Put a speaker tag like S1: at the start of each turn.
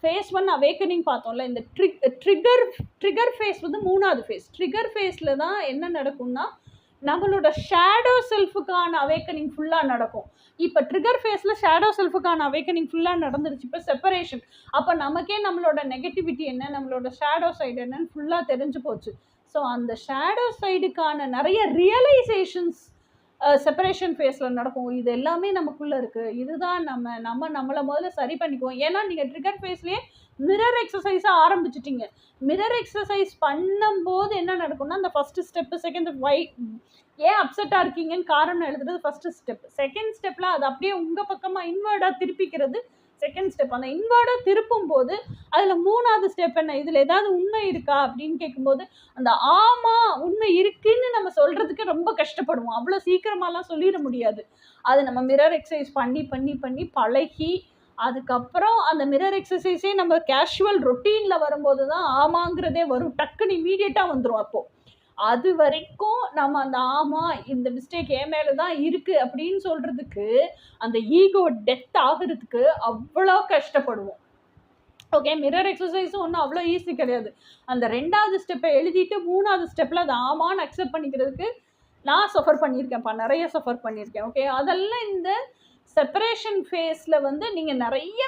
S1: Face 1 awakening பார்த்தோம்ல. இந்த trigger face வந்து 3வது ஃபேஸ். ட்ரிகர் ஃபேஸில் தான் என்ன நடக்கும்னா நம்மளோட ஷேடோ செல்ஃபுக்கான அவேக்கனிங் ஃபுல்லாக நடக்கும். இப்போ ட்ரிகர் ஃபேஸில் ஷேடோ செல்ஃபுக்கான அவேக்கனிங் ஃபுல்லாக நடந்துருச்சு. இப்போ செப்பரேஷன். அப்போ நமக்கே நம்மளோட நெகட்டிவிட்டி என்ன, நம்மளோட ஷேடோ சைடு என்னன்னு ஃபுல்லாக தெரிஞ்சு போச்சு. ஸோ அந்த ஷேடோ சைடுக்கான நிறைய ரியலைசேஷன்ஸ் செப்பரேஷன் ஃபேஸில் நடக்கும். இது எல்லாமே நமக்குள்ளே இருக்குது. இதுதான் நம்மளை முதல்ல சரி பண்ணிக்குவோம். ஏன்னா நீங்கள் ட்ரிகர் ஃபேஸ்லேயே மிரர் எக்ஸசைஸை ஆரம்பிச்சிட்டிங்க. மிரர் எக்ஸசைஸ் பண்ணும்போது என்ன நடக்கும்னா அந்த ஃபஸ்ட்டு ஸ்டெப்பு, செகண்ட் ஏன் அப்செட்டாக இருக்கீங்கன்னு காரணம் எழுதுறது ஃபஸ்ட்டு ஸ்டெப். செகண்ட் ஸ்டெப்பில் அது அப்படியே உங்கள் பக்கமாக இன்வர்டாக திருப்பிக்கிறது செகண்ட் ஸ்டெப். அந்த இன்வர்டாக திருப்பும் போது அதில் 3வது ஸ்டெப் என்ன, இதில் ஏதாவது உண்மை இருக்கா அப்படின்னு கேட்கும்போது அந்த ஆமாம் உண்மை இருக்குன்னு நம்ம சொல்கிறதுக்கு ரொம்ப கஷ்டப்படுவோம். அவ்வளோ சீக்கிரமாலாம் சொல்லிட முடியாது. அது நம்ம மிரர் எக்ஸசைஸ் பண்ணி பண்ணி பண்ணி பழகி அதுக்கப்புறம் அந்த மிரர் எக்ஸசைஸே நம்ம கேஷுவல் ரொட்டீனில் வரும்போது தான் ஆமாங்கிறதே வரும். டக்குன்னு இமீடியட்டாக வந்துடும். அப்போது அது வரைக்கும் நம்ம அந்த ஆமாம் இந்த மிஸ்டேக் என் மேலே தான் இருக்குது அப்படின்னு சொல்கிறதுக்கு அந்த ஈகோ டெத் ஆகிறதுக்கு அவ்வளோ கஷ்டப்படுவோம். ஓகே, மிரர் எக்ஸசைஸும் ஒன்றும் அவ்வளோ ஈஸி கிடையாது. அந்த 2வது ஸ்டெப்பை எழுதிட்டு 3வது ஸ்டெப்பில் அது ஆமான்னு அக்செப்ட் பண்ணிக்கிறதுக்கு நான் சஃபர் பண்ணியிருக்கேன்ப்பா, நிறைய சஃபர் பண்ணியிருக்கேன். ஓகே, அதெல்லாம் இந்த செப்பரேஷன் ஃபேஸில் வந்து நீங்கள் நிறைய